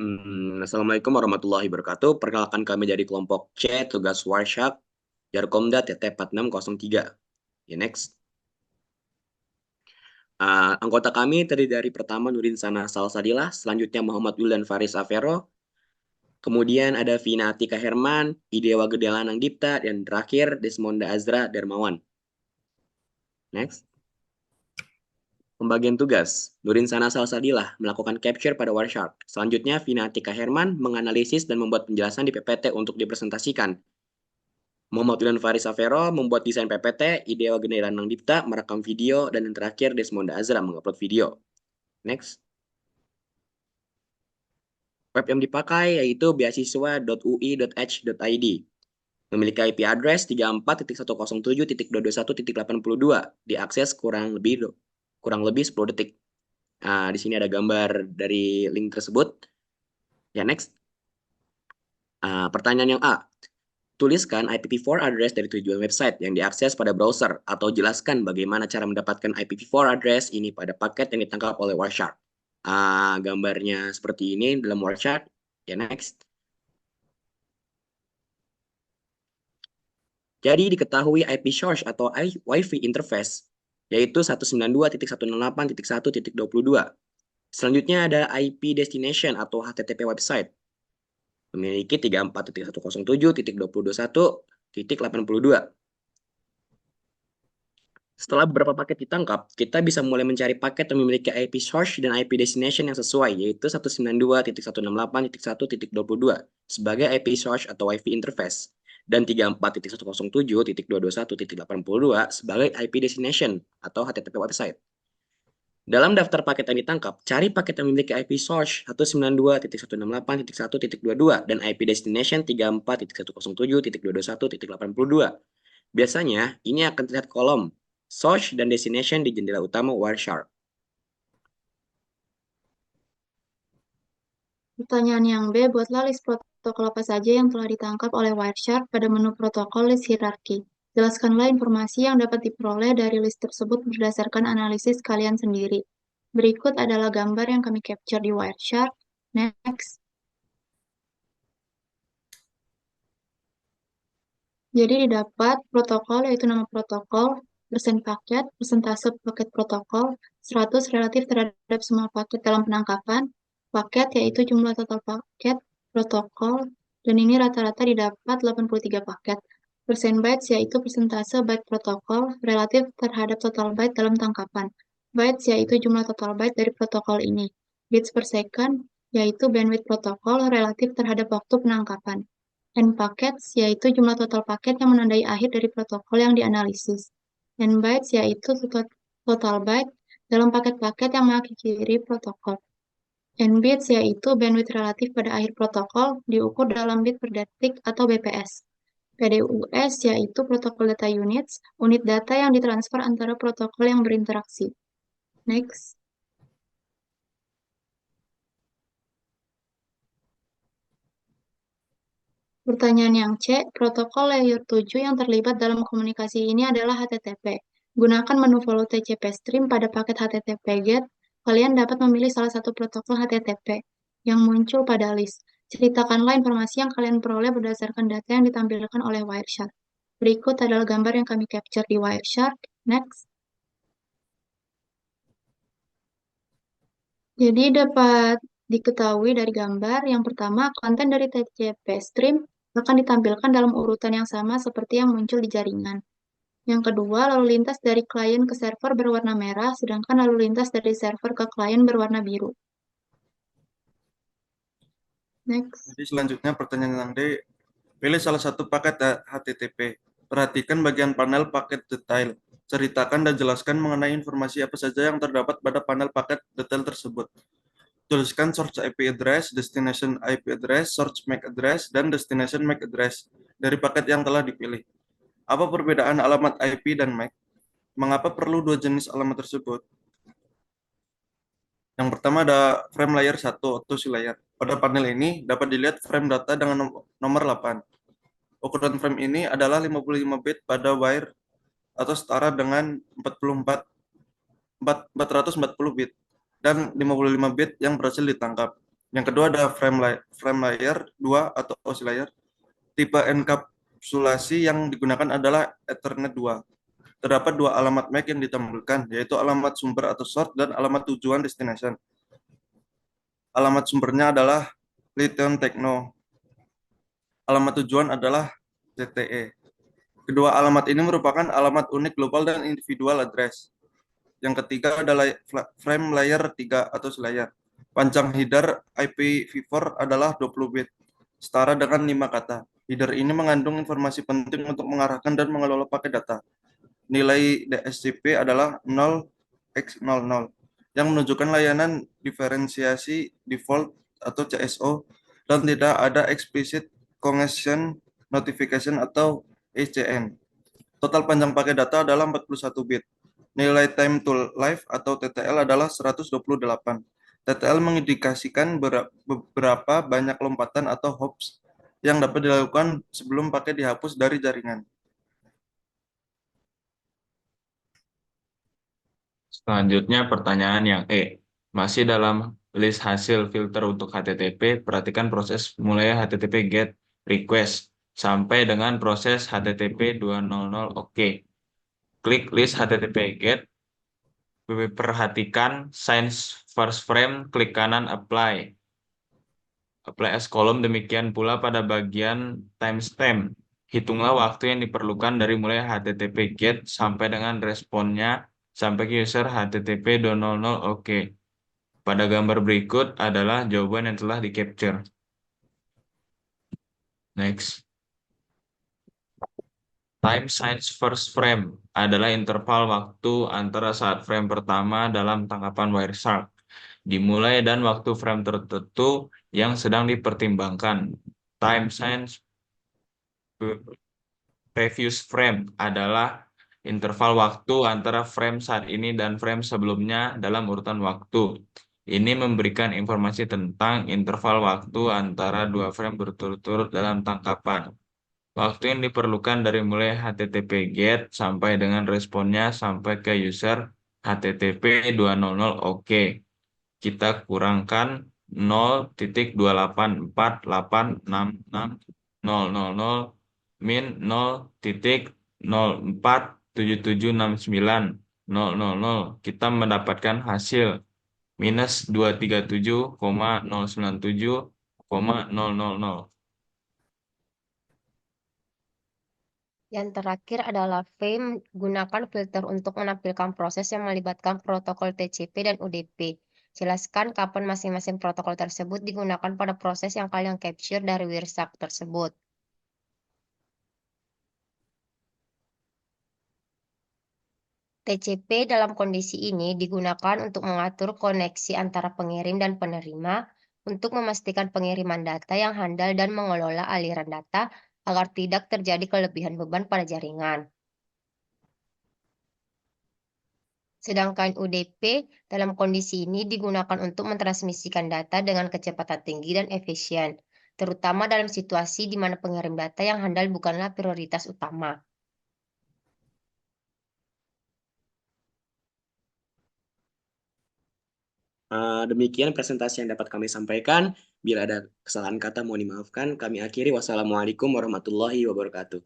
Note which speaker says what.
Speaker 1: Assalamualaikum warahmatullahi wabarakatuh. Perkenalkan kami dari kelompok C, tugas Warshak, Jarkomda TT4603. Ya, next. Anggota kami terdiri dari pertama Nurin Sana Salsadilah, selanjutnya Muhammad Wildan Faris Avero, kemudian ada Vina Atika Herman, Idewa Gedelanang Dipta, dan terakhir Desmonda Azra Darmawan. Next. Pembagian tugas. Nurin Sana Salsadilah melakukan capture pada Wireshark. Selanjutnya, Vina Atika Herman menganalisis dan membuat penjelasan di PPT untuk dipresentasikan. Muhammad Wildan Faris Avero membuat desain PPT, Idewa Gedelanang Dipta merekam video, dan yang terakhir Desmonda Azra mengupload video. Next. Web yang dipakai yaitu beasiswa.ui.h.id. Memiliki IP address 34.107.221.82. Diakses kurang lebih 10 detik. Di sini ada gambar dari link tersebut. Ya, next. Pertanyaan yang A. Tuliskan IPv4 address dari tujuan website yang diakses pada browser, atau jelaskan bagaimana cara mendapatkan IPv4 address ini pada paket yang ditangkap oleh Wireshark. Gambarnya seperti ini dalam Wireshark. Ya, next. Jadi diketahui IP source atau Wi-Fi interface yaitu 192.168.1.22. Selanjutnya ada IP destination atau HTTP website memiliki 34.107.2021.82. Setelah beberapa paket ditangkap, kita bisa mulai mencari paket yang memiliki IP source dan IP destination yang sesuai, yaitu 192.168.1.22 sebagai IP source atau Wi-Fi interface, dan 34.107.221.82 sebagai IP destination atau HTTP website. Dalam daftar paket yang ditangkap, cari paket yang memiliki IP source 192.168.1.22 dan IP destination 34.107.221.82. Biasanya, ini akan terlihat kolom source dan destination di jendela utama Wireshark.
Speaker 2: Pertanyaan yang B, buatlah list protokol apa saja yang telah ditangkap oleh Wireshark pada menu protokol list hierarki. Jelaskanlah informasi yang dapat diperoleh dari list tersebut berdasarkan analisis kalian sendiri. Berikut adalah gambar yang kami capture di Wireshark. Next. Jadi didapat protokol yaitu nama protokol, persen paket, persentase paket protokol, 100 relatif terhadap semua paket dalam penangkapan, paket yaitu jumlah total paket protokol, dan ini rata-rata didapat 83 paket. Persen bytes yaitu persentase byte protokol relatif terhadap total byte dalam tangkapan. Bytes yaitu jumlah total byte dari protokol ini. Bits per second yaitu bandwidth protokol relatif terhadap waktu penangkapan. End packets yaitu jumlah total paket yang menandai akhir dari protokol yang dianalisis. End bytes yaitu total byte dalam paket-paket yang mengakhiri protokol. End bits yaitu bandwidth relatif pada akhir protokol diukur dalam bit per detik atau BPS. PDUS yaitu protokol data units, unit data yang ditransfer antara protokol yang berinteraksi. Next. Pertanyaan yang C, protokol layer 7 yang terlibat dalam komunikasi ini adalah HTTP. Gunakan menu follow TCP stream pada paket HTTP GET. Kalian dapat memilih salah satu protokol HTTP yang muncul pada list. Ceritakanlah informasi yang kalian peroleh berdasarkan data yang ditampilkan oleh Wireshark. Berikut adalah gambar yang kami capture di Wireshark. Next. Jadi dapat diketahui dari gambar, yang pertama, konten dari TCP stream akan ditampilkan dalam urutan yang sama seperti yang muncul di jaringan. Yang kedua, lalu lintas dari klien ke server berwarna merah, sedangkan lalu lintas dari server ke klien berwarna biru. Next.
Speaker 3: Jadi selanjutnya pertanyaan yang D, pilih salah satu paket HTTP. Perhatikan bagian panel paket detail. Ceritakan dan jelaskan mengenai informasi apa saja yang terdapat pada panel paket detail tersebut. Tuliskan source IP address, destination IP address, source MAC address, dan destination MAC address dari paket yang telah dipilih. Apa perbedaan alamat IP dan MAC? Mengapa perlu dua jenis alamat tersebut? Yang pertama ada frame layer 1 atau si layer. Pada panel ini dapat dilihat frame data dengan nomor 8. Ukuran frame ini adalah 55 bit pada wire atau setara dengan 440 bit dan 55 bit yang berhasil ditangkap. Yang kedua ada frame layer 2 atau OSI layer. Tipe enkapsulasi yang digunakan adalah Ethernet 2. Terdapat dua alamat MAC yang ditampilkan, yaitu alamat sumber atau source dan alamat tujuan destination. Alamat sumbernya adalah Lithium Techno. Alamat tujuan adalah ZTE. Kedua alamat ini merupakan alamat unik global dan individual address. Yang ketiga adalah frame layer 3 atau layer. Panjang header IPv4 adalah 20 bit, setara dengan 5 kata. Header ini mengandung informasi penting untuk mengarahkan dan mengelola paket data. Nilai DSCP adalah 0x00 yang menunjukkan layanan diferensiasi default atau CSO dan tidak ada explicit congestion notification atau ECN. Total panjang paket data adalah 41 bit. Nilai time to live atau TTL adalah 128. TTL mengindikasikan beberapa banyak lompatan atau hops yang dapat dilakukan sebelum paket dihapus dari jaringan.
Speaker 4: Selanjutnya pertanyaan yang E. Masih dalam list hasil filter untuk HTTP, perhatikan proses mulai HTTP GET request sampai dengan proses HTTP 200 OK. Klik list HTTP GET, perhatikan Since First Frame, klik kanan Apply. Apply as column, demikian pula pada bagian timestamp. Hitunglah waktu yang diperlukan dari mulai HTTP GET sampai dengan responnya sampai ke user HTTP 200 OK. Pada gambar berikut adalah jawaban yang telah di-capture. Next. Time since first frame adalah interval waktu antara saat frame pertama dalam tangkapan Wireshark dimulai dan waktu frame tertentu yang sedang dipertimbangkan. Time since previous frame adalah interval waktu antara frame saat ini dan frame sebelumnya dalam urutan waktu. Ini memberikan informasi tentang interval waktu antara dua frame berturut-turut dalam tangkapan. Waktu yang diperlukan dari mulai HTTP GET sampai dengan responnya sampai ke user HTTP 200 OK. Kita kurangkan 0.284866000 min 0.04776900. Kita mendapatkan hasil minus 237,097,000.
Speaker 5: Yang terakhir adalah frame. Gunakan filter untuk menampilkan proses yang melibatkan protokol TCP dan UDP. Jelaskan kapan masing-masing protokol tersebut digunakan pada proses yang kalian capture dari Wireshark tersebut. TCP dalam kondisi ini digunakan untuk mengatur koneksi antara pengirim dan penerima untuk memastikan pengiriman data yang handal dan mengelola aliran data agar tidak terjadi kelebihan beban pada jaringan. Sedangkan UDP dalam kondisi ini digunakan untuk mentransmisikan data dengan kecepatan tinggi dan efisien, terutama dalam situasi di mana pengirim data yang handal bukanlah prioritas utama.
Speaker 1: Demikian presentasi yang dapat kami sampaikan. Bila ada kesalahan kata mohon dimaafkan. Kami akhiri. Wassalamualaikum warahmatullahi wabarakatuh.